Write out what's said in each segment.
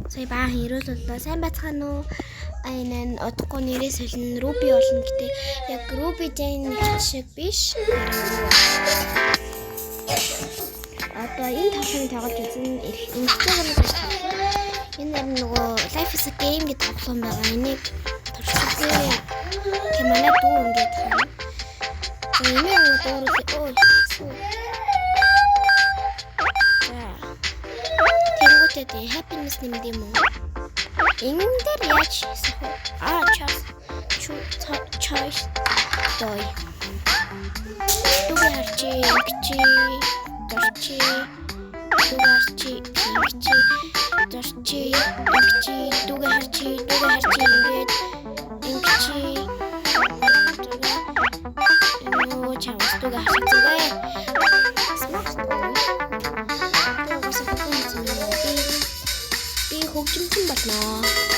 Сая баахан ирүүлэлээ. Сайн байцгаана уу? Энэ одохгүй нэрээ солино Руби болно гэдэг. Яг Руби Jane шиг биш. Одоо энэ тоглоомыг тоглож үзэн инстаграмд гэж тоглоом. Энэ нөгөө Life is a Game гэдэг тоглоом байгаа. Энийг туршлагын манай дүү ингээд хаа. Энийг дууруулах Тэнгуүтэй happiness нэмд юм уу? Энэ дээр яаж choice той. Дугаарчи, дорчи, дугаарчи ингээд ингэчи. Оо чавс дугаарчи зүгээр. хөгжимчин болно.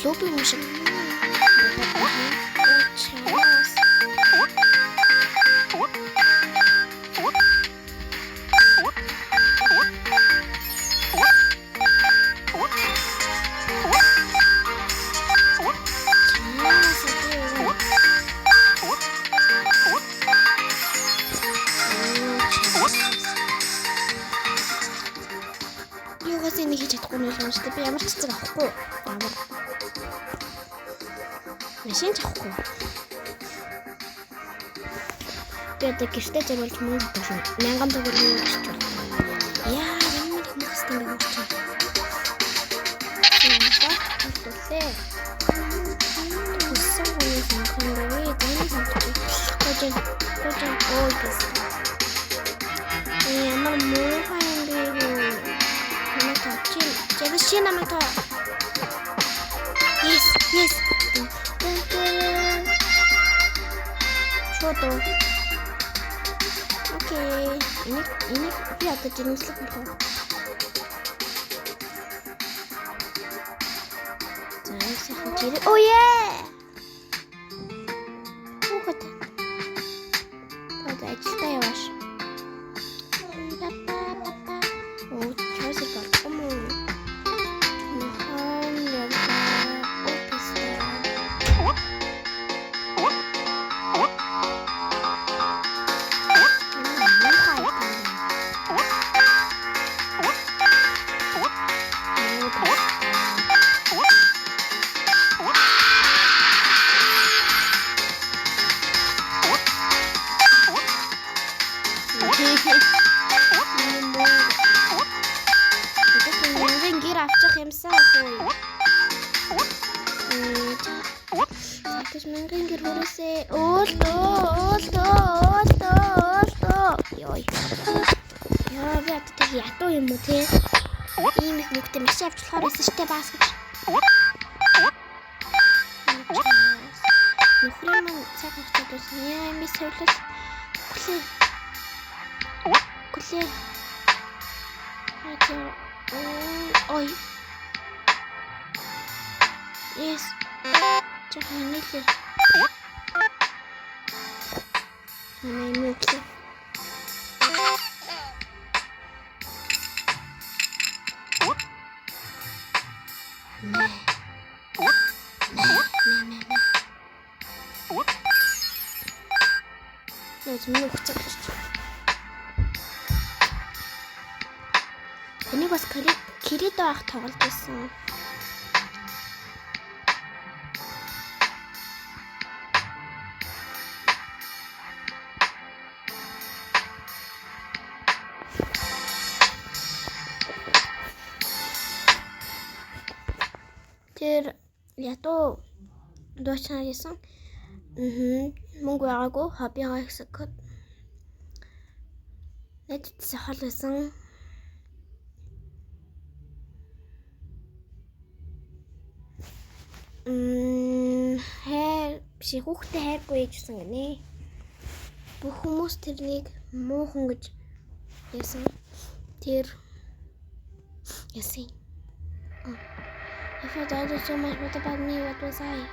Клубы мужик. Юугаас энийг хийж чадахгүй нь юм шүү дээ. Би ямар ч цэцэг авахгүй. Ямар машин авахгүй. Би одоо гэртээ зориулж мөнгө төлнө. 1000 төгрөг өгч байна. Яа, ямар хүмүүстэй юм бэ? Ще намайг тоо. Yes. Шото. Окей. Энийг би одоо жимслэх юм байна. За, сайхан жирээ. Oh yeah. Хүүхэд. Одоо ажилдаа явааш. Оо, чойс болчихсон юм. авчих юмсан хөөе. Тэгэж мянган гэр хүрээсээ уултоо. Йой. Яа би атдаг ядуу юм уу те? Ийм их мөнгөтэй маш авч болохоор байсан штэ баас гэж. Нөхрөө маань цаг хугацаанд байсан. Яа би сөвлөл. Хүлээ. Ой. Yes. Чахан нэлээ. Мөглөө. Миний хүчтэй шүү. Энийг бас Киридо ах тоглож байсан. Тэр ядуу дуучна гэсэн. Мөнгө байгаагүй хоббигаа хэсэг код. Нэтэд хол байсан. Биш хүүхдээ хайргүй ээжсэн гинэ. Бүх хүмүүс тэрнийг муухан гэж яасан. Тэр ясын. If I don't do so much, what about me? What was I?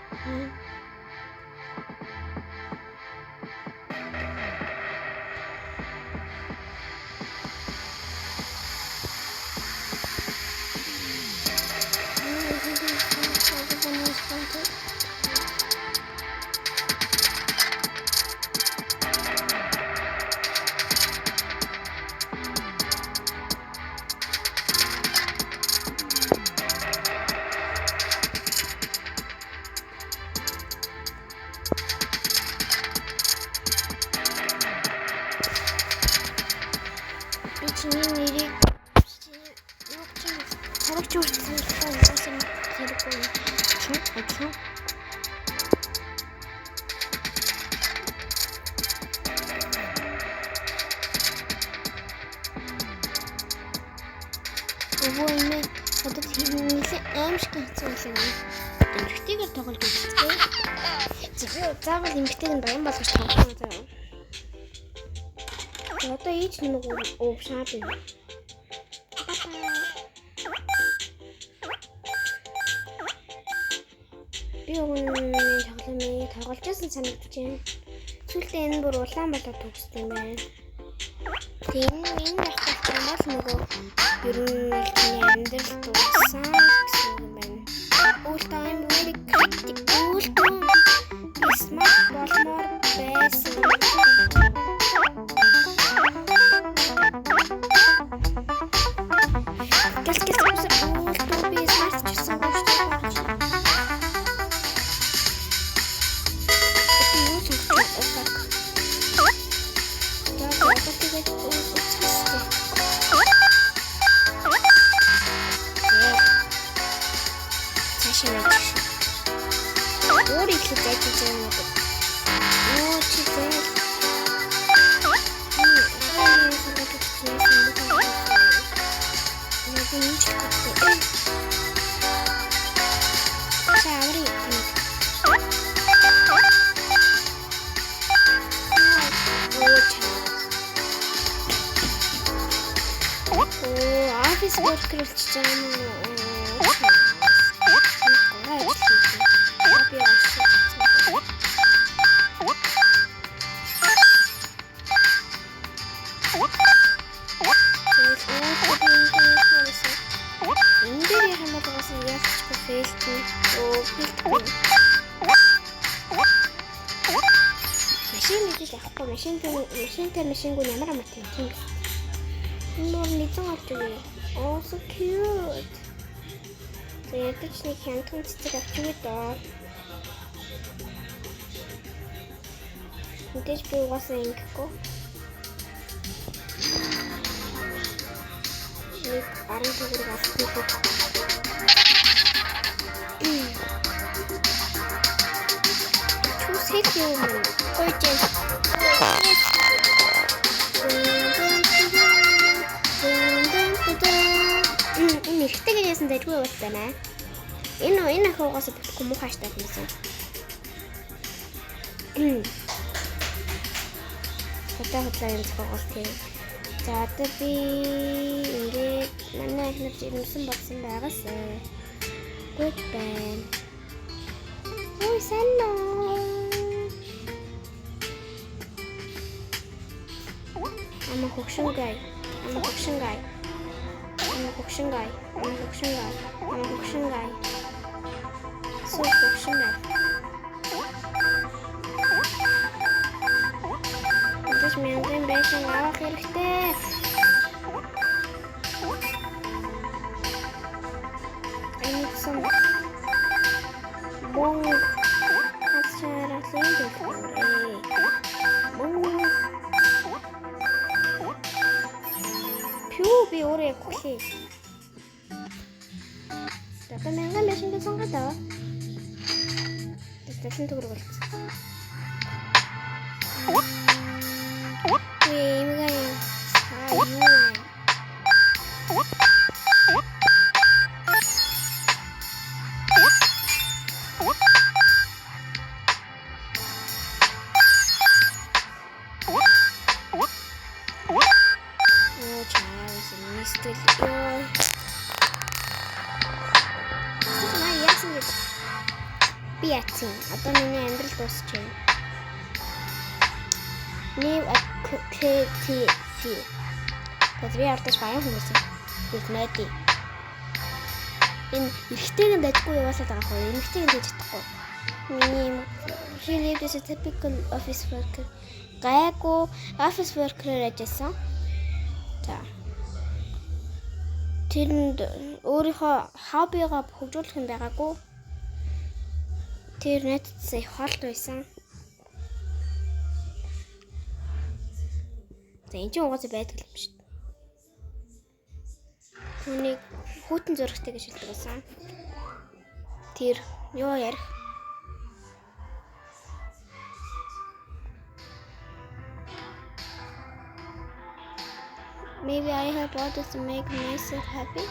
Өвөөмэ одоо нэлээ аимшиг хэцүү юм. Эмгтэйгээр тоглож үзтээ. Заавал эмгтэйг нь баян болгож тоглох юм заа. Одоо ийч нэг уув шаад юм. Би өгнөний тоглоомыг тоглож байсан санагдаж байна. Сүүлдээ энэ бүр улаан болоод төгссөн юм байна. Энэ яг нөгөө ер нь амьдрал дууссан гэсэн юм байна. All time very critical. Smart болмоор байсан. Office worker машингүй ямар амт юм тийм. Нор нэгэн авч өгье. Oh so cute. Тэгээд ч нэг хянтун цэцэг авч өгье доо. Мэдээж би угаасаа ингэхгүй. Нэг 10 төгрөг авчихгүй. Чүсэт юм. Койч. Эрэгтэйгээ яасан дайггүй байна. Энэ ахуугаас бүтэхгүй муу хааштай юмсан. Хотлоо юм зохиогоос тийм. За одоо би ингээд манай эхнэр жирэмсэн болсон байгаасаа. Good байна. Ой санаа. I'm a hookshun guy. So hookshun guy. This mountain basing авах хэрэгтэй. I need some bong. Би өөрөө яг хүлээ. Одоо мянган машин сонгоод аваа. Тэтгэн төгрөг болсон. Имгай. Би яцсан. Одоо миний амьдрал дуусчихэв. Нев КТЦ. Тэдний ардаж баян хүмүүс. Бид найдаа. Энэ эргэтэйг нь дажгүй яваалаад байгаа хөө. Эмэгтэйг нь дэж чадахгүй. Миний he lived as a typical office worker. Гайгүй office worker-ээр ажилласан. За. Тэрэнд өөрийнхөө хоббигаа хөгжүүлэх юм байгаагүй. Тэр найзтай холд байсан. За энэ чинь угаасаа байдаг юм шүү дээ. Түүнийг хүүтэн зөрөгтэй гэж хэлдэг байсан. Тэр юу ярих? Maybe I have orders to make myself happy.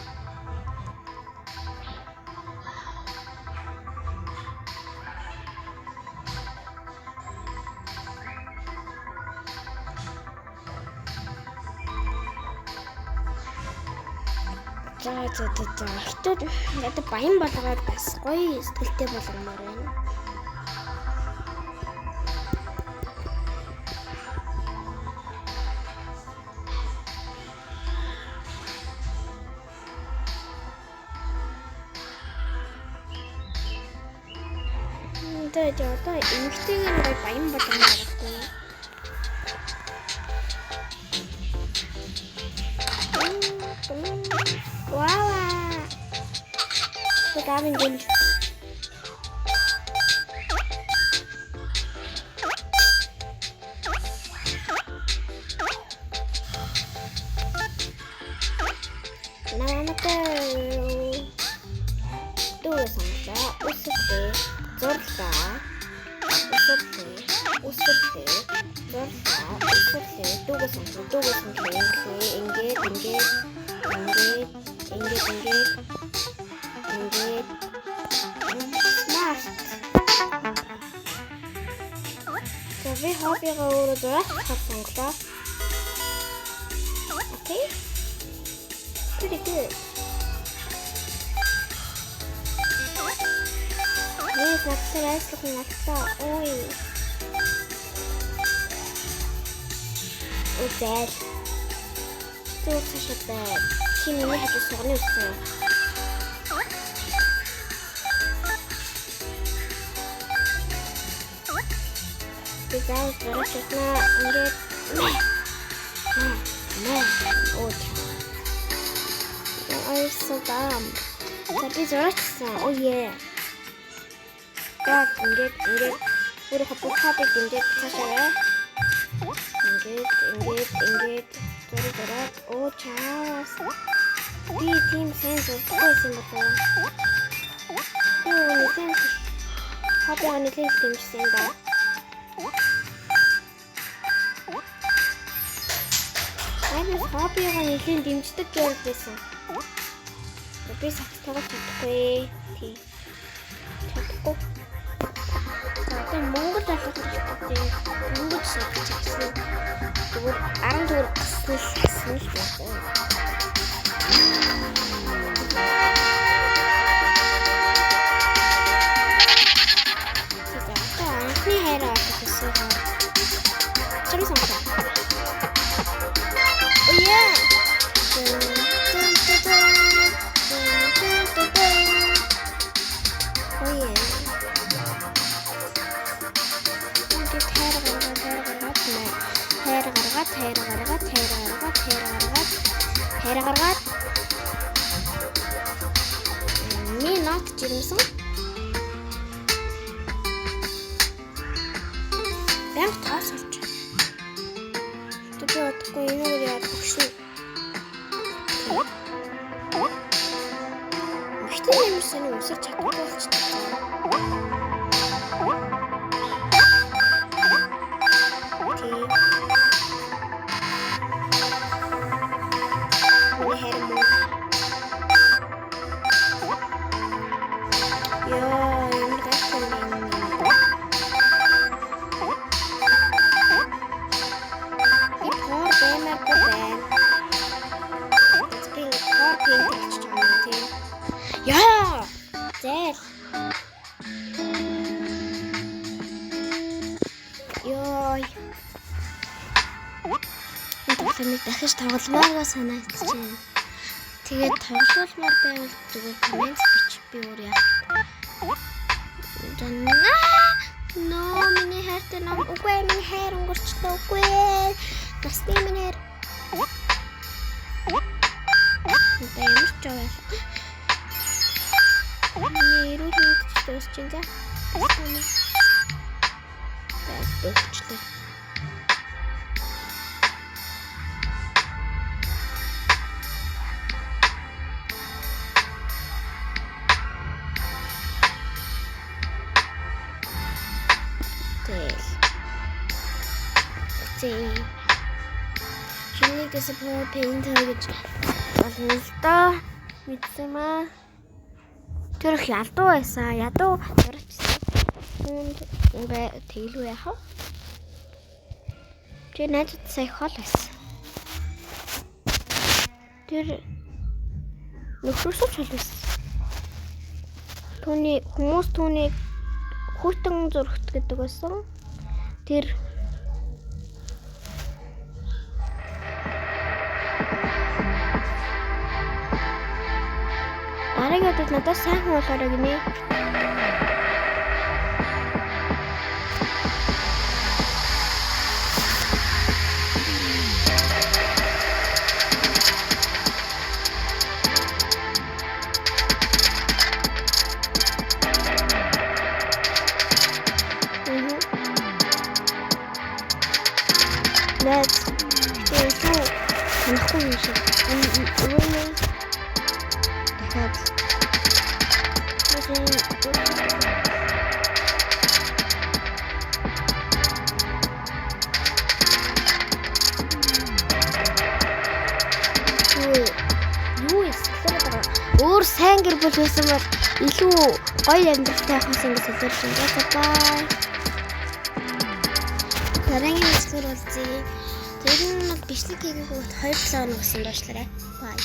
За. Хятад ядаа баян болгоод бас гоё сэтгэлтэй болгомоор байна. Одоо эмэгтэйг нь гоё баян болгомоор байна. Wow! Pagkain din. Namamato. Tugasangsa, usapte, zorta, usapte, zorta, usapte, tugasangsa, inggit. Smart. So we hobbyгаа өөрөө зураг авсан. Okay. Pretty good. Yes, nakita. Oi. Udel. Tuutashтай. Чиний хажуу согны үстэй. Бизаа зурагчна ингээд I so dumb. Tapi зурагчсан. Oh yeah. Гад ингээд өөрөө хапхапыг ингээд цаашаа. Ингээд зураг. Oh чаас. Би тийм сенс өгсөн байна. Юу сенс? Хапаны сенс юмсан да. Айнас хоббигаа нэлийн дэмждэг гэж байсан. Би сагтайгаа чадахгүй. Тийм. Чадахгүй. Одоо Монгол алхах гэж бодъё. Монгол шийдэж чадсан. Тэгвэл 10 төгрөг гиссэн л байна. Анхны хайраа авах гэсэн. Чамд сонгоо. Oh yeah. Oh yeah. хайр гаргаад минут жирэмсэн. Бэнк таасалч. Тэгээд одохгүй энэ үгээр яах вэ? Мөхтэй юмсан үсэж чадахгүй болчихсон. Яа! Зээл. Йой. Тоглоомыг дахиж тогломоогоо санагдчихэв. Тэгээд тоглоулмаар байвал зүгээр коммент бич би өөр яах. Ноо миний хайртай ном үгүй миний хайр өнгөрчлөө үгүй. Насны минь хайр. Одоо ямар ч байгаа. Эрүүл мэндтэй өсч юм даа. Өгчлээ. Чиний дэсэ пейнт гэж болно л доо. Мэдсэн маа. Тэр их ядуу байсан. Ядуу зарчсан. Ингээ тэглүү яхав. Тэр найзад сая хол байсан. Тэр нөхрөөсөө ч хол байсан. Түүний хүмүүс түүнийг хүйтэн зургт гэдэг байсан. Тэр Арайгад надад сайн хуулаарай гинэ. Let's stay true. Нахгүй юм шиг. Үнэн. Дахиад. Өөр сайн гэр бүл байсан бол илүү гоё амьдралтай хас ингэ солиорч байгаа. Бай. Дараагийн хэсгээр уулзъя. Тэр нь бол бичлэг хийгээгүй 2-7 хоног гэсэн доошлоо. Бай.